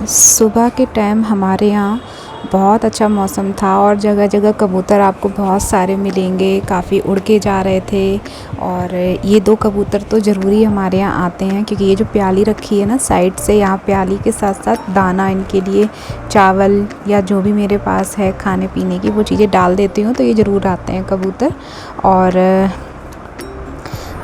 सुबह के टाइम हमारे यहाँ बहुत अच्छा मौसम था और जगह जगह कबूतर आपको बहुत सारे मिलेंगे, काफ़ी उड़ के जा रहे थे। और ये 2 कबूतर तो ज़रूरी हमारे यहाँ आते हैं, क्योंकि ये जो प्याली रखी है ना साइड से, यहाँ प्याली के साथ साथ दाना इनके लिए चावल या जो भी मेरे पास है खाने पीने की वो चीज़ें डाल देती हूँ, तो ये ज़रूर आते हैं कबूतर। और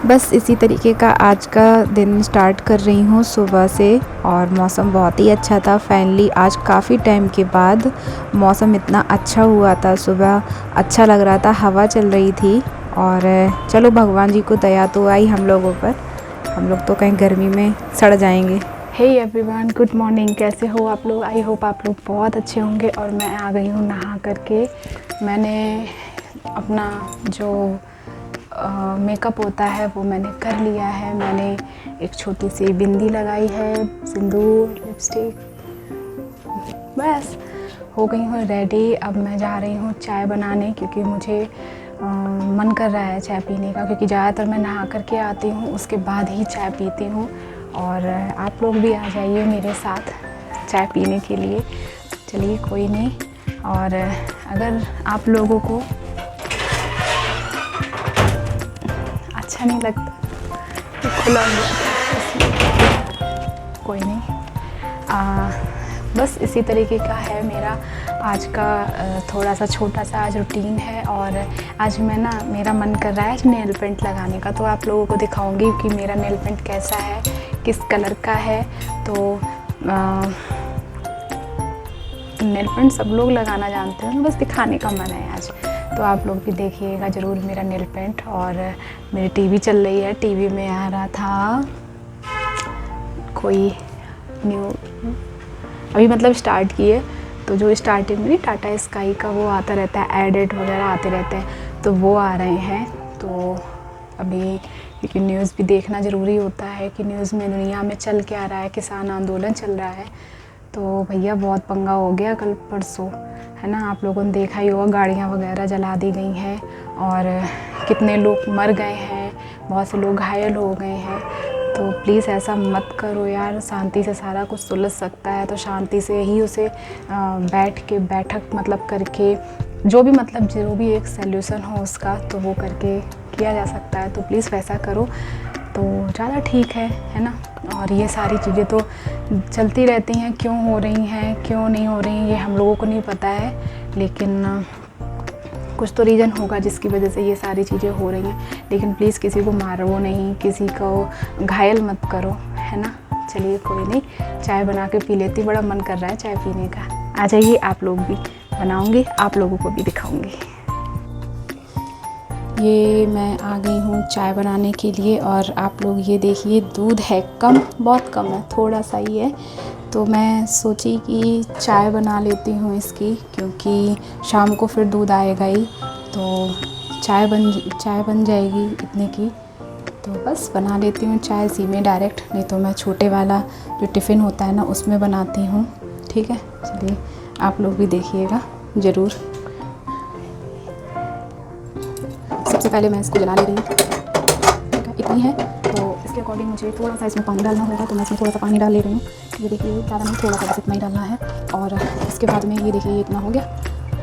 बस इसी तरीके का आज का दिन स्टार्ट कर रही हूँ सुबह से। और मौसम बहुत ही अच्छा था। फाइनली आज काफ़ी टाइम के बाद मौसम इतना अच्छा हुआ था, सुबह अच्छा लग रहा था, हवा चल रही थी। और चलो भगवान जी को दया तो आई हम लोगों पर, हम लोग तो कहीं गर्मी में सड़ जाएंगे। Hey everyone, good morning. कैसे हो आप लोग? आई होप आप लोग बहुत अच्छे होंगे। और मैं आ गई हूँ नहा करके। मैंने अपना जो मेकअप होता है वो मैंने कर लिया है। मैंने एक छोटी सी बिंदी लगाई है, सिंदूर, लिपस्टिक, बस हो गई हूँ रेडी। अब मैं जा रही हूँ चाय बनाने, क्योंकि मुझे मन कर रहा है चाय पीने का, क्योंकि ज़्यादातर मैं नहा करके आती हूँ उसके बाद ही चाय पीती हूँ। और आप लोग भी आ जाइए मेरे साथ चाय पीने के लिए। चलिए कोई नहीं। और अगर आप लोगों को अच्छा नहीं लगता तो खुला हुआ, कोई नहीं। बस इसी तरीके का है मेरा आज का थोड़ा सा छोटा सा आज रूटीन है। और आज मैं ना, मेरा मन कर रहा है आज नेल पेंट लगाने का, तो आप लोगों को दिखाऊंगी कि मेरा नेल पेंट कैसा है, किस कलर का है। तो नेल पेंट सब लोग लगाना जानते हैं, बस दिखाने का मन है आज। तो आप लोग भी देखिएगा ज़रूर मेरा नेल पेंट। और मेरी टीवी चल रही है, टीवी में आ रहा था कोई न्यू, अभी मतलब स्टार्ट किए, तो जो स्टार्टिंग में टाटा स्काई का वो आता रहता है, एडिट वगैरह आते रहते हैं, तो वो आ रहे हैं। तो अभी क्योंकि न्यूज़ भी देखना ज़रूरी होता है कि न्यूज़ में दुनिया में चल क्या रहा है, किसान आंदोलन चल रहा है। तो भैया बहुत पंगा हो गया कल परसों, है ना। आप लोगों ने देखा ही होगा, गाड़ियाँ वगैरह जला दी गई हैं और कितने लोग मर गए हैं, बहुत से लोग घायल हो गए हैं। तो प्लीज़ ऐसा मत करो यार, शांति से सारा कुछ सुलझ सकता है, तो शांति से ही उसे बैठक मतलब करके जो भी एक सल्यूशन हो उसका, तो वो करके किया जा सकता है। तो प्लीज़ वैसा करो तो ज़्यादा ठीक है ना। और ये सारी चीज़ें तो चलती रहती हैं, क्यों हो रही हैं क्यों नहीं हो रही हैं ये हम लोगों को नहीं पता है, लेकिन कुछ तो रीज़न होगा जिसकी वजह से ये सारी चीज़ें हो रही हैं। लेकिन प्लीज़ किसी को मारो नहीं, किसी को घायल मत करो, है ना। चलिए कोई नहीं, चाय बना के पी लेती, बड़ा मन कर रहा है चाय पीने का। आ जाइए आप लोग भी, बनाऊंगी, आप लोगों को भी दिखाऊंगी। ये मैं आ गई हूँ चाय बनाने के लिए। और आप लोग ये देखिए, दूध है कम, बहुत कम है, थोड़ा सा ही है। तो मैं सोची कि चाय बना लेती हूँ इसकी, क्योंकि शाम को फिर दूध आएगा ही, तो चाय बन जाएगी इतने की। तो बस बना लेती हूँ चाय इसी में डायरेक्ट, नहीं तो मैं छोटे वाला जो टिफ़िन होता है ना उसमें बनाती हूँ। ठीक है, चलिए आप लोग भी देखिएगा ज़रूर। सबसे पहले मैं इसको जला ले रही हूँ, ठीक है, इतनी है तो इसके अकॉर्डिंग मुझे थोड़ा सा इसमें पानी डालना होगा, तो मैं इसमें थोड़ा सा पानी डाल ले रही हूँ। ये देखिए ज़्यादा नहीं, थोड़ा सा बस इतना ही डालना है। और इसके बाद में ये देखिए इतना हो गया,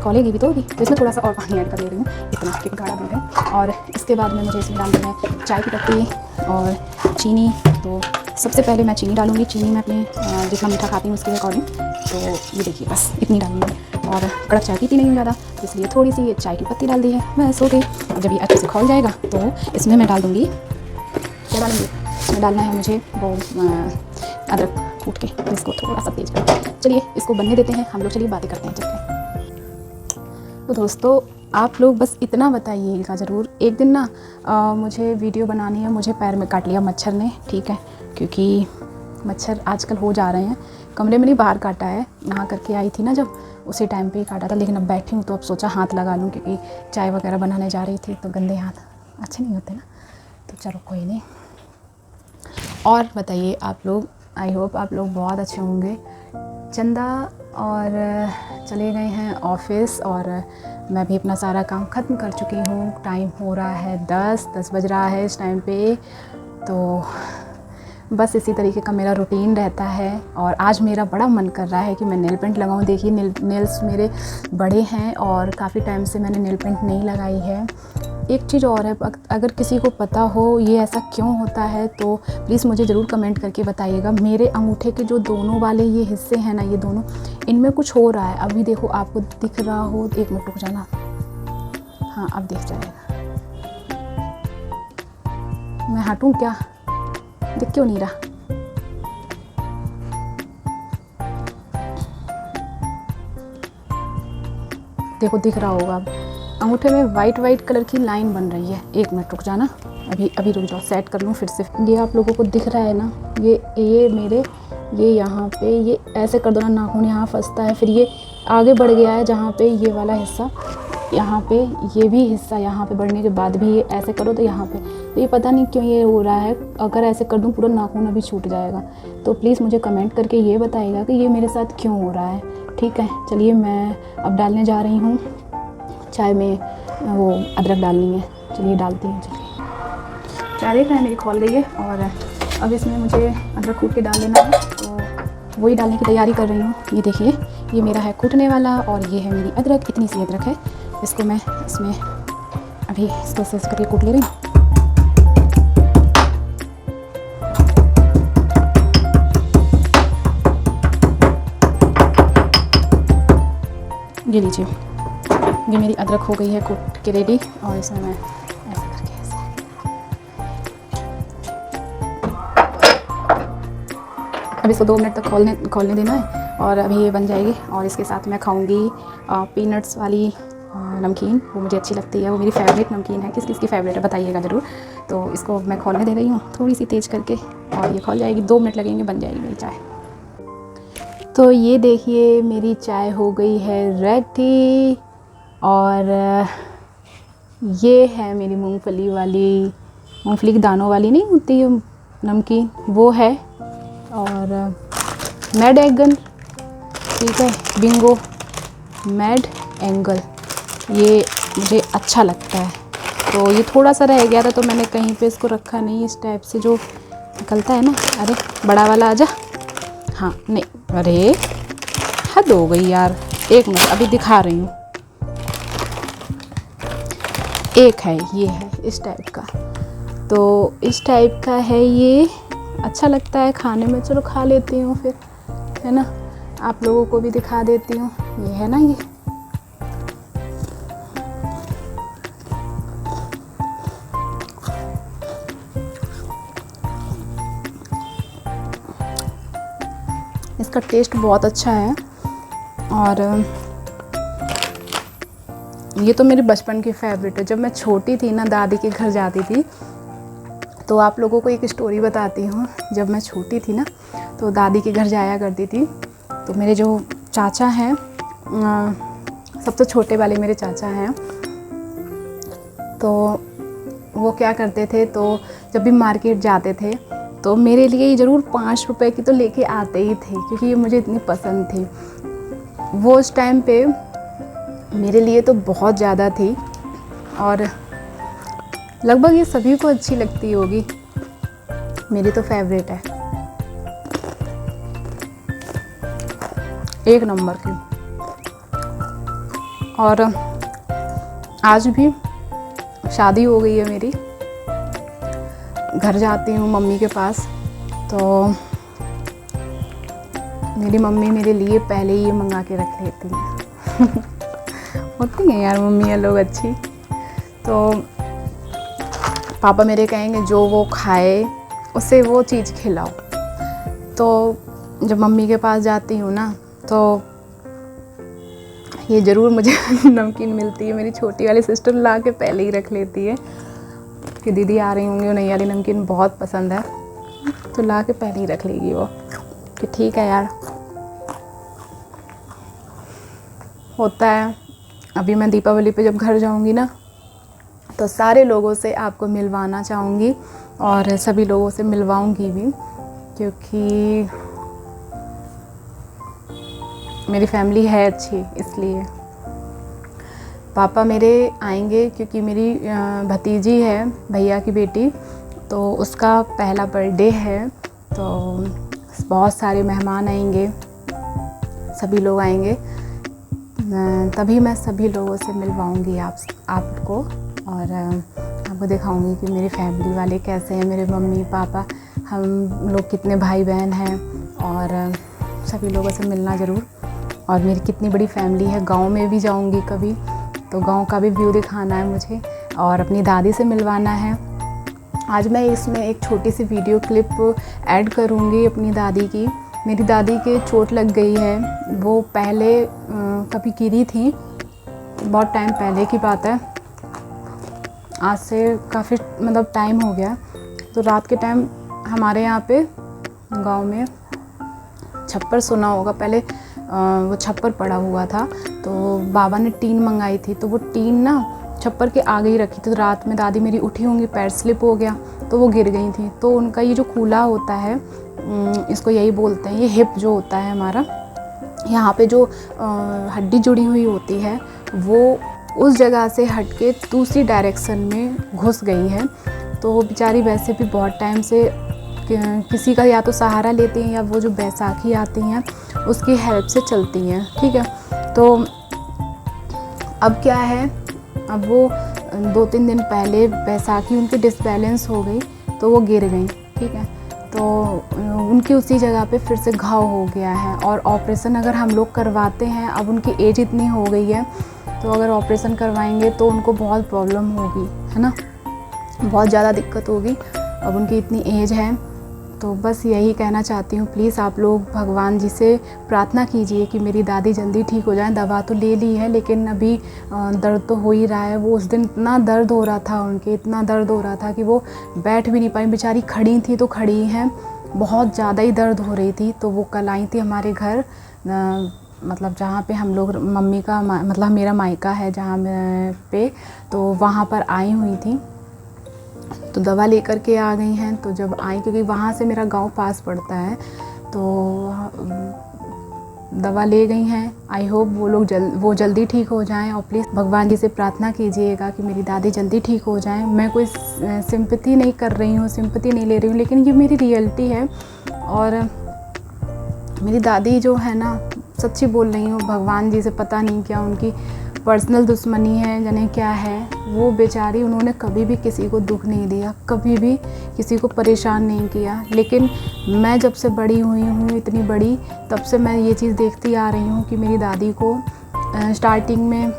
कॉलेगी भी तो होगी, तो इसमें थोड़ा सा और पानी ऐड कर ले रही हूँ, इतना कि गाढ़ा दूध है। और इसके बाद में मुझे इसमें डालनी है चाय की पत्ती और चीनी। तो सबसे पहले मैं चीनी डालूँगी, चीनी मैं अपने जितना मीठा खाती हूँ उसके अकॉर्डिंग। तो ये देखिए बस इतनी डालूँगी। और कड़क चाय पीती नहीं हूँ ज़्यादा, इसलिए थोड़ी सी ये चाय की पत्ती डाल दी है, बस हो गई। और जब ये अच्छे से खौल जाएगा तो इसमें मैं डाल दूँगी, क्या डालूँगी, इसमें डालना है मुझे वो अदरक कूट के, इसको थोड़ा सा तेज कर। चलिए इसको बनने देते हैं हम लोग, चलिए बातें करते हैं चल के। तो दोस्तों आप लोग बस इतना बताइएगा ज़रूर। एक दिन ना मुझे वीडियो बनानी है, मुझे पैर में काट लिया मच्छर ने, ठीक है, क्योंकि मच्छर आजकल हो जा रहे हैं। कमरे में नहीं, बाहर काटा है, नहा करके आई थी ना जब, उसी टाइम पे ही काटा था। लेकिन अब बैठी हूँ तो अब सोचा हाथ लगा लूँ, क्योंकि चाय वगैरह बनाने जा रही थी तो गंदे हाथ अच्छे नहीं होते ना। तो चलो कोई नहीं। और बताइए आप लोग, आई होप आप लोग बहुत अच्छे होंगे। चंदा और चले गए हैं ऑफिस, और मैं भी अपना सारा काम ख़त्म कर चुकी हूँ। टाइम हो रहा है 10 बज रहा है इस टाइम पे। तो बस इसी तरीके का मेरा रूटीन रहता है। और आज मेरा बड़ा मन कर रहा है कि मैं नेल पेंट लगाऊं। देखिए नेल्स मेरे बड़े हैं और काफ़ी टाइम से मैंने नेल पेंट नहीं लगाई है। एक चीज़ और है, अगर किसी को पता हो ये ऐसा क्यों होता है तो प्लीज़ मुझे ज़रूर कमेंट करके बताइएगा। मेरे अंगूठे के जो दोनों वाले ये हिस्से हैं ना, ये दोनों, इनमें कुछ हो रहा है। अभी देखो, आपको दिख रहा हो, 1 मिनट रुक जाना। हाँ, अब दिख जाएगा। मैं हटूँ क्या? दिख क्यों नहीं रहा? देखो, दिख रहा होगा। अब अंगूठे में वाइट कलर की लाइन बन रही है। 1 मिनट रुक जाना, अभी रुक जाओ, सेट कर लूँ फिर से। ये आप लोगों को दिख रहा है ना, ये मेरे, ये यहाँ पे, ये ऐसे कर दो ना, नाखून यहाँ फंसता है, फिर ये आगे बढ़ गया है जहाँ पे ये वाला हिस्सा, यहाँ पे ये भी हिस्सा, यहाँ पे बढ़ने के बाद भी ये ऐसे करो तो यहाँ पे, तो ये पता नहीं क्यों ये हो रहा है। अगर ऐसे कर दूँ पूरा नाखून अभी छूट जाएगा। तो प्लीज़ मुझे कमेंट करके ये बताइएगा कि ये मेरे साथ क्यों हो रहा है। ठीक है, चलिए मैं अब डालने जा रही हूँ चाय में, वो अदरक डालनी है। चलिए डालती हूँ। चलिए, चाय देख रहे हैं मेरी खौल गई है और अब इसमें मुझे अदरक कूट के डाल देना है, तो वही डालने की तैयारी कर रही हूँ। ये देखिए, ये मेरा है कूटने वाला और ये है मेरी अदरक। इतनी सी अदरक है, इसको मैं इसमें अभी इसको ऐसे करके कूट ले रही हूँ। ये लीजिए, ये मेरी अदरक हो गई है कूट के रेडी और इसमें मैं ऐसे करके अब इसको 2 मिनट तक खोलने देना है और अभी ये बन जाएगी। और इसके साथ मैं खाऊंगी पीनट्स वाली नमकीन। वो मुझे अच्छी लगती है, वो मेरी फेवरेट नमकीन है। किस किस की फेवरेट है बताइएगा ज़रूर। तो इसको मैं खोलने दे रही हूँ थोड़ी सी तेज़ करके और ये खोल जाएगी। 2 मिनट लगेंगे, बन जाएगी मेरी चाय। तो ये देखिए, मेरी चाय हो गई है रेडी और ये है मेरी मूंगफली की दानों वाली नहीं होती है नमकीन, वो है। और मैड एंगल, ठीक है, बिंगो मैड एंगल, ये मुझे अच्छा लगता है। तो ये थोड़ा सा रह गया था तो मैंने कहीं पे इसको रखा नहीं। इस टाइप से जो निकलता है ना, अरे बड़ा वाला आजा। हाँ, नहीं, अरे हद हो गई यार। 1 मिनट, अभी दिखा रही हूँ। एक है, ये है इस टाइप का, तो इस टाइप का है ये। अच्छा लगता है खाने में, चलो खा लेती हूँ फिर, है ना। आप लोगों को भी दिखा देती हूँ। ये है ना, ये इसका टेस्ट बहुत अच्छा है। और ये तो मेरे बचपन की फेवरेट है। जब मैं छोटी थी ना, दादी के घर जाती थी, तो आप लोगों को एक स्टोरी बताती हूँ। जब मैं छोटी थी ना, तो दादी के घर जाया करती थी। तो मेरे जो चाचा हैं, सबसे छोटे वाले मेरे चाचा हैं, तो वो क्या करते थे, तो जब भी मार्केट जाते थे तो मेरे लिए ज़रूर 5 रुपए की तो लेके आते ही थे, क्योंकि ये मुझे इतनी पसंद थी। वो उस टाइम पे मेरे लिए तो बहुत ज़्यादा थी और लगभग ये सभी को अच्छी लगती होगी। मेरी तो फेवरेट है, 1 नंबर की। और आज भी शादी हो गई है मेरी, घर जाती हूँ मम्मी के पास, तो मेरी मम्मी मेरे लिए पहले ही ये मंगा के रख लेती है। होती हैं यार मम्मियाँ लोग अच्छी। तो पापा मेरे कहेंगे जो वो खाए उसे वो चीज़ खिलाओ। तो जब मम्मी के पास जाती हूँ ना, तो ये ज़रूर मुझे नमकीन मिलती है। मेरी छोटी वाली सिस्टर ला के पहले ही रख लेती है कि दीदी आ रही होंगी, उन्हें वाली नमकीन बहुत पसंद है, तो ला के पहले ही रख लेगी वो कि ठीक है यार, होता है। अभी मैं दीपावली पे जब घर जाऊंगी ना, तो सारे लोगों से आपको मिलवाना चाहूँगी और सभी लोगों से मिलवाऊंगी भी, क्योंकि मेरी फैमिली है अच्छी, इसलिए। पापा मेरे आएंगे क्योंकि मेरी भतीजी है, भैया की बेटी, तो उसका पहला बर्थडे है तो बहुत सारे मेहमान आएंगे, सभी लोग आएंगे, तभी मैं सभी लोगों से मिलवाऊंगी आपको और आपको दिखाऊंगी कि मेरी फैमिली वाले कैसे हैं, मेरे मम्मी पापा, हम लोग कितने भाई बहन हैं और सभी लोगों से मिलना ज़रूर। और मेरी कितनी बड़ी फैमिली है। गांव में भी जाऊंगी कभी तो गांव का भी व्यू दिखाना है मुझे और अपनी दादी से मिलवाना है। आज मैं इसमें एक छोटी सी वीडियो क्लिप ऐड करूंगी अपनी दादी की। मेरी दादी के चोट लग गई है, वो पहले कभी गिरी थी, बहुत टाइम पहले की बात है, आज से काफ़ी मतलब टाइम हो गया। तो रात के टाइम हमारे यहाँ पे गांव में छप्पर सुना होगा, पहले वो छप्पर पड़ा हुआ था तो बाबा ने टीन मंगाई थी, तो वो टीन ना छप्पर के आगे ही रखी थी। तो रात में दादी मेरी उठी होंगी, पैर स्लिप हो गया तो वो गिर गई थी। तो उनका ये जो कूल्हा होता है, इसको यही बोलते हैं, ये हिप जो होता है हमारा, यहाँ पे जो हड्डी जुड़ी हुई होती है वो उस जगह से हट के दूसरी डायरेक्शन में घुस गई है। तो वो बेचारी वैसे भी बहुत टाइम से किसी का या तो सहारा लेती हैं या वो जो बैसाखी आती हैं उसकी हेल्प से चलती हैं, ठीक है। तो अब क्या है, अब वो 2-3 दिन पहले बैसाखी उनकी डिसबैलेंस हो गई तो वो गिर गई, ठीक है। तो उनकी उसी जगह पे फिर से घाव हो गया है और ऑपरेशन अगर हम लोग करवाते हैं, अब उनकी एज इतनी हो गई है तो अगर ऑपरेशन करवाएंगे तो उनको बहुत प्रॉब्लम होगी, है ना, बहुत ज़्यादा दिक्कत होगी। अब उनकी इतनी एज है तो बस यही कहना चाहती हूँ, प्लीज़ आप लोग भगवान जी से प्रार्थना कीजिए कि मेरी दादी जल्दी ठीक हो जाए। दवा तो ले ली है लेकिन अभी दर्द तो हो ही रहा है। वो उस दिन इतना दर्द हो रहा था, उनके इतना दर्द हो रहा था कि वो बैठ भी नहीं पाई, बेचारी खड़ी थी तो खड़ी हैं, बहुत ज़्यादा ही दर्द हो रही थी। तो वो कल आई थी हमारे घर, मतलब जहाँ पे हम लोग मम्मी का मतलब मेरा मायका है जहाँ पे, तो वहाँ पर आई हुई थी। तो दवा लेकर के आ गई हैं। तो जब आई, क्योंकि वहाँ से मेरा गांव पास पड़ता है, तो दवा ले गई हैं। आई होप वो जल्दी ठीक हो जाएं और प्लीज़ भगवान जी से प्रार्थना कीजिएगा कि मेरी दादी जल्दी ठीक हो जाएं। मैं कोई सिंपैथी नहीं कर रही हूँ, सिंपैथी नहीं ले रही हूँ, लेकिन ये मेरी रियलिटी है। और मेरी दादी जो है ना, सच्ची बोल रही हूँ, भगवान जी से पता नहीं क्या उनकी पर्सनल दुश्मनी है, जाने क्या है। वो बेचारी, उन्होंने कभी भी किसी को दुख नहीं दिया, कभी भी किसी को परेशान नहीं किया। लेकिन मैं जब से बड़ी हुई हूँ, इतनी बड़ी, तब से मैं ये चीज़ देखती आ रही हूँ कि मेरी दादी को स्टार्टिंग में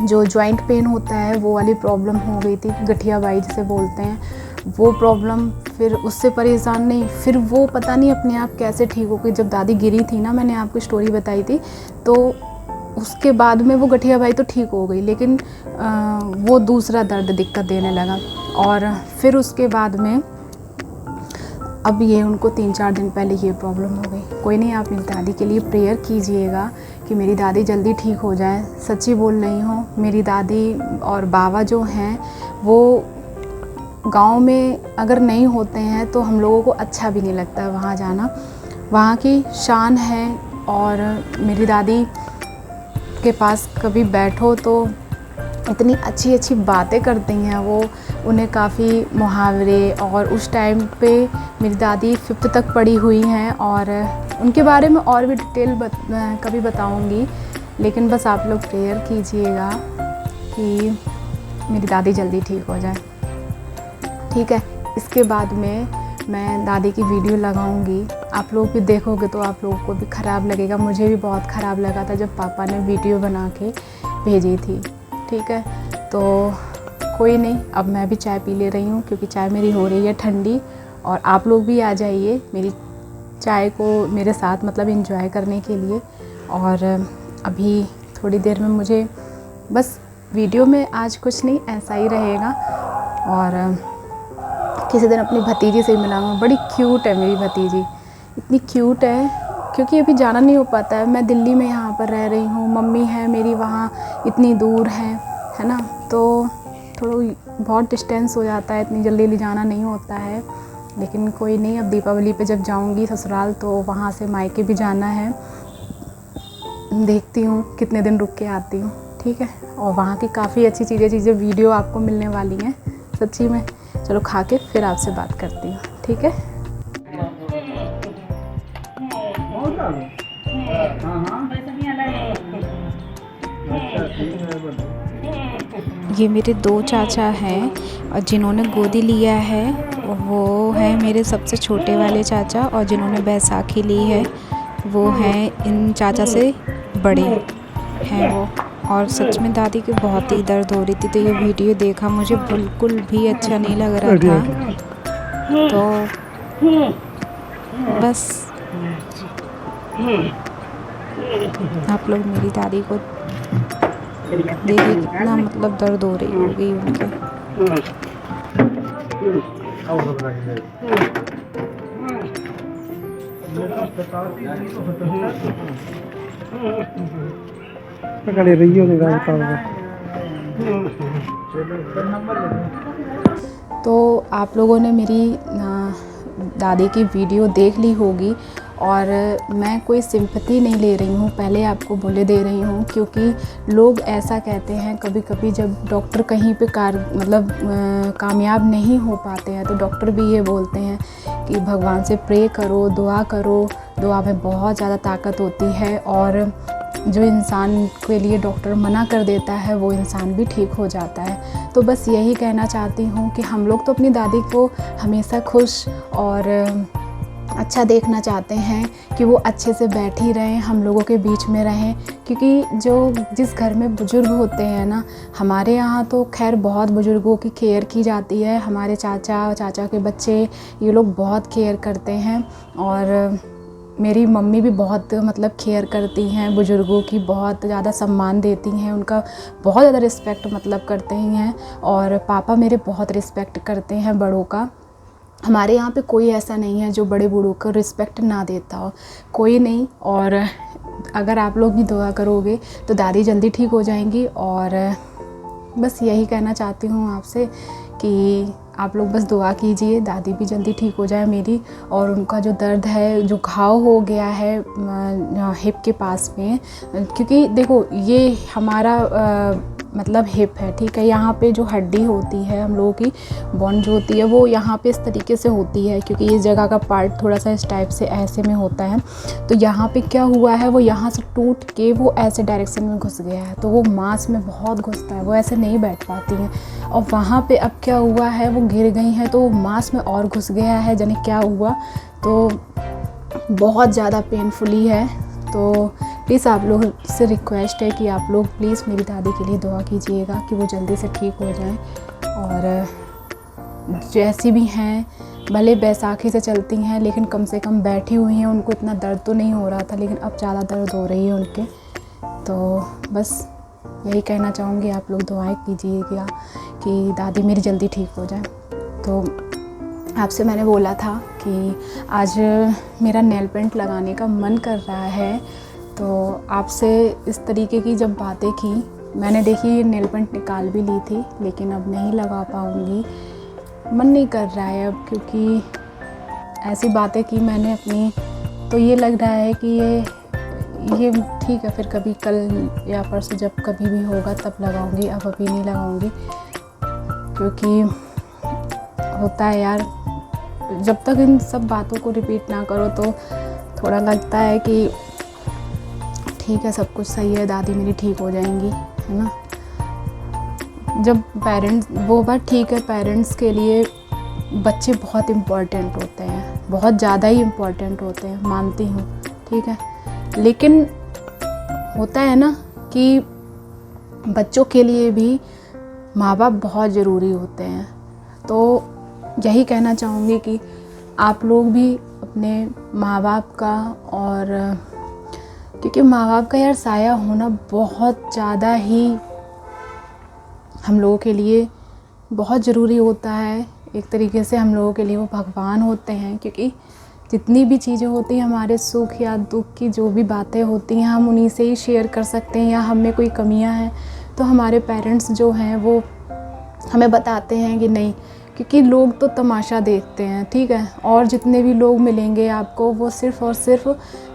जो जॉइंट पेन होता है वो वाली प्रॉब्लम हो गई थी, गठियाबाई जिसे बोलते हैं, वो प्रॉब्लम। फिर उससे परेशान नहीं, फिर वो पता नहीं अपने आप कैसे ठीक हो गई। जब दादी गिरी थी ना, मैंने आपको स्टोरी बताई थी, तो उसके बाद में वो गठियाबाई तो ठीक हो गई, लेकिन वो दूसरा दर्द दिक्कत देने लगा। और फिर उसके बाद में अब ये उनको 3-4 दिन पहले ये प्रॉब्लम हो गई। कोई नहीं, आप मेरी दादी के लिए प्रेयर कीजिएगा कि मेरी दादी जल्दी ठीक हो जाए। सच्ची बोल रही हूँ, मेरी दादी और बाबा जो हैं वो गांव में अगर नहीं होते हैं तो हम लोगों को अच्छा भी नहीं लगता है वहाँ जाना। वहाँ की शान है। और मेरी दादी के पास कभी बैठो तो इतनी अच्छी अच्छी बातें करती हैं वो, उन्हें काफ़ी मुहावरे, और उस टाइम पे मेरी दादी 5th तक पढ़ी हुई हैं और उनके बारे में और भी डिटेल कभी बताऊंगी। लेकिन बस आप लोग प्रेयर कीजिएगा कि मेरी दादी जल्दी ठीक हो जाए, ठीक है। इसके बाद में मैं दादी की वीडियो लगाऊंगी, आप लोग भी देखोगे तो आप लोगों को भी ख़राब लगेगा। मुझे भी बहुत ख़राब लगा था जब पापा ने वीडियो बना के भेजी थी, ठीक है। तो कोई नहीं, अब मैं भी चाय पी ले रही हूँ क्योंकि चाय मेरी हो रही है ठंडी। और आप लोग भी आ जाइए मेरी चाय को मेरे साथ मतलब एंजॉय करने के लिए। और अभी थोड़ी देर में मुझे बस वीडियो में आज कुछ नहीं, ऐसा ही रहेगा। और किसी दिन अपनी भतीजी से मिलाऊंगा, बड़ी क्यूट है मेरी भतीजी, इतनी क्यूट है। क्योंकि अभी जाना नहीं हो पाता है, मैं दिल्ली में यहाँ पर रह रही हूँ, मम्मी है मेरी वहाँ इतनी दूर है ना, तो थोड़ा बहुत डिस्टेंस हो जाता है, इतनी जल्दी जाना नहीं होता है। लेकिन कोई नहीं, अब दीपावली पे जब जाऊँगी ससुराल तो वहाँ से मायके भी जाना है, देखती हूँ कितने दिन रुक के आती हूँ, ठीक है। और वहाँ की काफ़ी अच्छी चीज़ें वीडियो आपको मिलने वाली हैं सच्ची में। चलो खा के फिर आपसे बात करती हूँ, ठीक है। ये मेरे 2 चाचा हैं और जिन्होंने गोदी लिया है वो है मेरे सबसे छोटे वाले चाचा, और जिन्होंने बैसाखी ली है वो हैं इन चाचा से बड़े हैं वो। और सच में दादी की बहुत ही दर्द हो रही थी, तो ये वीडियो देखा मुझे बिल्कुल भी अच्छा नहीं लग रहा था। तो बस आप लोग मेरी दादी को देखिए कितना मतलब दर्द हो रही होगी उनके। तो आप लोगों ने मेरी दादी की वीडियो देख ली होगी, और मैं कोई सिंपैथी नहीं ले रही हूँ, पहले आपको बोले दे रही हूँ, क्योंकि लोग ऐसा कहते हैं कभी कभी जब डॉक्टर कहीं पे कामयाब नहीं हो पाते हैं तो डॉक्टर भी ये बोलते हैं कि भगवान से प्रे करो, दुआ में बहुत ज़्यादा ताकत होती है, और जो इंसान के लिए डॉक्टर मना कर देता है वो इंसान भी ठीक हो जाता है। तो बस यही कहना चाहती हूँ कि हम लोग तो अपनी दादी को हमेशा खुश और अच्छा देखना चाहते हैं कि वो अच्छे से बैठी रहें, हम लोगों के बीच में रहें, क्योंकि जिस घर में बुज़ुर्ग होते हैं ना, हमारे यहाँ तो खैर बहुत बुज़ुर्गों की केयर की जाती है, हमारे चाचा के बच्चे ये लोग बहुत केयर करते हैं, और मेरी मम्मी भी बहुत मतलब केयर करती हैं बुज़ुर्गों की, बहुत ज़्यादा सम्मान देती हैं, उनका बहुत ज़्यादा रिस्पेक्ट मतलब करते हैं, और पापा मेरे बहुत रिस्पेक्ट करते हैं बड़ों का। हमारे यहाँ पे कोई ऐसा नहीं है जो बड़े बूढ़ों को रिस्पेक्ट ना देता हो, कोई नहीं। और अगर आप लोग भी दुआ करोगे तो दादी जल्दी ठीक हो जाएंगी, और बस यही कहना चाहती हूँ आपसे कि आप लोग बस दुआ कीजिए दादी भी जल्दी ठीक हो जाए मेरी, और उनका जो दर्द है, जो घाव हो गया है हिप के पास में, क्योंकि देखो ये हमारा मतलब हिप है, ठीक है, यहाँ पे जो हड्डी होती है हम लोगों की बोन जो होती है वो यहाँ पे इस तरीके से होती है, क्योंकि इस जगह का पार्ट थोड़ा सा इस टाइप से ऐसे में होता है, तो यहाँ पे क्या हुआ है वो यहाँ से टूट के वो ऐसे डायरेक्शन में घुस गया है, तो वो मांस में बहुत घुसता है, वो ऐसे नहीं बैठ पाती हैं, और वहाँ पे अब क्या हुआ है वो गिर गई हैं तो मांस में और घुस गया है, जाने क्या हुआ, तो बहुत ज़्यादा पेनफुली है। तो प्लीज़ आप लोग से रिक्वेस्ट है कि आप लोग प्लीज़ मेरी दादी के लिए दुआ कीजिएगा कि वो जल्दी से ठीक हो जाएं, और जैसी भी हैं भले बैसाखी से चलती हैं लेकिन कम से कम बैठी हुई हैं, उनको इतना दर्द तो नहीं हो रहा था लेकिन अब ज़्यादा दर्द हो रही है उनके। तो बस यही कहना चाहूँगी, आप लोग दुआएं कीजिएगा कि दादी मेरी जल्दी ठीक हो जाए। तो आपसे मैंने बोला था कि आज मेरा नेल पेंट लगाने का मन कर रहा है, तो आपसे इस तरीके की जब बातें की, मैंने देखी ये नेल पेंट निकाल भी ली थी लेकिन अब नहीं लगा पाऊँगी, मन नहीं कर रहा है अब, क्योंकि ऐसी बातें की मैंने अपनी, तो ये लग रहा है कि ये ठीक है, फिर कभी कल या परसों जब कभी भी होगा तब लगाऊंगी, अब अभी नहीं लगाऊंगी, क्योंकि होता है यार जब तक इन सब बातों को रिपीट ना करो तो थोड़ा लगता है कि ठीक है सब कुछ सही है, दादी मेरी ठीक हो जाएंगी, है ना। जब पेरेंट्स, वो बात ठीक है, पेरेंट्स के लिए बच्चे बहुत इम्पोर्टेंट होते हैं, बहुत ज़्यादा ही इम्पोर्टेंट होते हैं, मानती हूँ, ठीक है, लेकिन होता है ना कि बच्चों के लिए भी माँ बाप बहुत ज़रूरी होते हैं। तो यही कहना चाहूँगी कि आप लोग भी अपने माँ बाप का, और क्योंकि माँ बाप का यार साया होना बहुत ज़्यादा ही हम लोगों के लिए बहुत ज़रूरी होता है, एक तरीके से हम लोगों के लिए वो भगवान होते हैं, क्योंकि जितनी भी चीज़ें होती हैं हमारे सुख या दुख की जो भी बातें होती हैं हम उन्हीं से ही शेयर कर सकते हैं, या हम में कोई कमियां हैं तो हमारे पेरेंट्स जो हैं वो हमें बताते हैं कि नहीं, क्योंकि लोग तो तमाशा देखते हैं, ठीक है, और जितने भी लोग मिलेंगे आपको वो सिर्फ़ और सिर्फ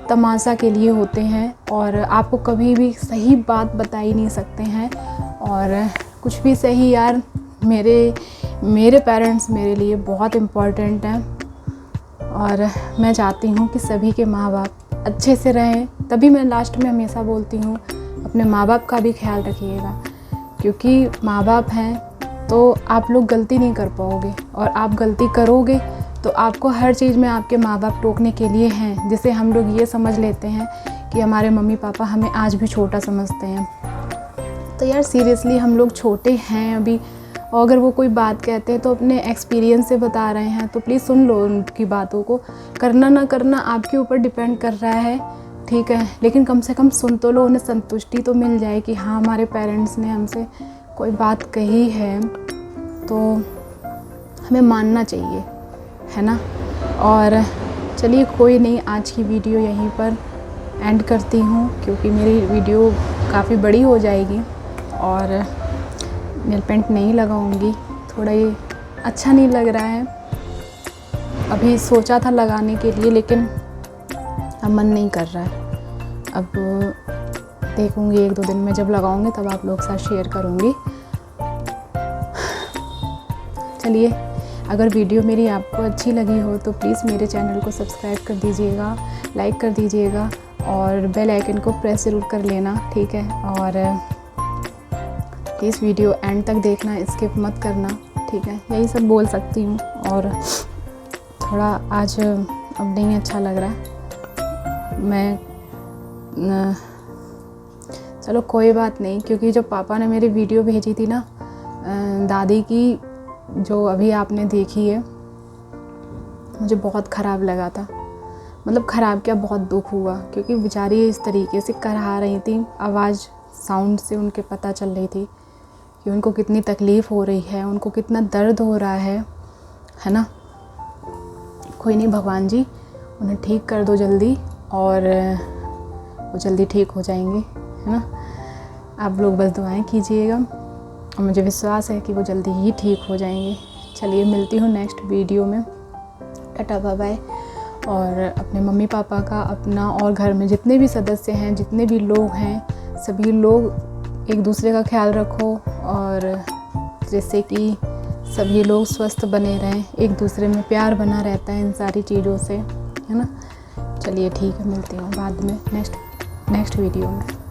तमाशा के लिए होते हैं, और आपको कभी भी सही बात बता ही नहीं सकते हैं, और कुछ भी सही यार, मेरे पेरेंट्स मेरे लिए बहुत इम्पोर्टेंट हैं, और मैं चाहती हूँ कि सभी के माँ बाप अच्छे से रहें, तभी मैं लास्ट में हमेशा बोलती हूँ अपने माँ बाप का भी ख्याल रखिएगा। क्योंकि माँ बाप हैं तो आप लोग गलती नहीं कर पाओगे, और आप गलती करोगे तो आपको हर चीज़ में आपके माँ बाप टोकने के लिए हैं। जिसे हम लोग ये समझ लेते हैं कि हमारे मम्मी पापा हमें आज भी छोटा समझते हैं। तो यार सीरियसली हम लोग छोटे हैं अभी, और अगर वो कोई बात कहते हैं तो अपने एक्सपीरियंस से बता रहे हैं, तो प्लीज़ सुन लो उनकी बातों को। करना ना करना आपके ऊपर डिपेंड कर रहा है, ठीक है, लेकिन कम से कम सुन तो लो, उन्हें संतुष्टि तो मिल जाए कि हाँ हमारे पेरेंट्स ने हमसे कोई बात कही है तो हमें मानना चाहिए, है ना। और चलिए कोई नहीं, आज की वीडियो यहीं पर एंड करती हूँ, क्योंकि मेरी वीडियो काफ़ी बड़ी हो जाएगी और नेल पेंट नहीं लगाऊंगी। थोड़ा ये अच्छा नहीं लग रहा है, अभी सोचा था लगाने के लिए लेकिन अब मन नहीं कर रहा है। अब देखूंगी 1-2 दिन में जब लगाऊंगी तब आप लोग के साथ शेयर करूंगी। चलिए, अगर वीडियो मेरी आपको अच्छी लगी हो तो प्लीज़ मेरे चैनल को सब्सक्राइब कर दीजिएगा, लाइक कर दीजिएगा और बेल आइकन को प्रेस ज़रूर कर लेना, ठीक है। और प्लीज़ वीडियो एंड तक देखना, स्किप मत करना, ठीक है। यही सब बोल सकती हूँ। और थोड़ा आज अब नहीं अच्छा लग रहा है, मैं चलो कोई बात नहीं, क्योंकि जब पापा ने मेरी वीडियो भेजी थी ना दादी की, जो अभी आपने देखी है, मुझे बहुत ख़राब लगा था। मतलब ख़राब क्या, बहुत दुख हुआ, क्योंकि बेचारी इस तरीके से करहा रही थी, आवाज़ साउंड से उनके पता चल रही थी कि उनको कितनी तकलीफ़ हो रही है, उनको कितना दर्द हो रहा है ना। कोई नहीं, भगवान जी उन्हें ठीक कर दो जल्दी, और वो जल्दी ठीक हो जाएंगे, है ना। आप लोग बस दुआएं कीजिएगा और मुझे विश्वास है कि वो जल्दी ही ठीक हो जाएंगे। चलिए, मिलती हूँ नेक्स्ट वीडियो में। Tata bye bye. और अपने मम्मी पापा का, अपना और घर में जितने भी सदस्य हैं, जितने भी लोग हैं, सभी लोग एक दूसरे का ख्याल रखो, और जैसे कि सभी लोग स्वस्थ बने रहें, एक दूसरे में प्यार बना रहता है इन सारी चीज़ों से, है ना। चलिए ठीक है, मिलती हूँ बाद में नेक्स्ट वीडियो में।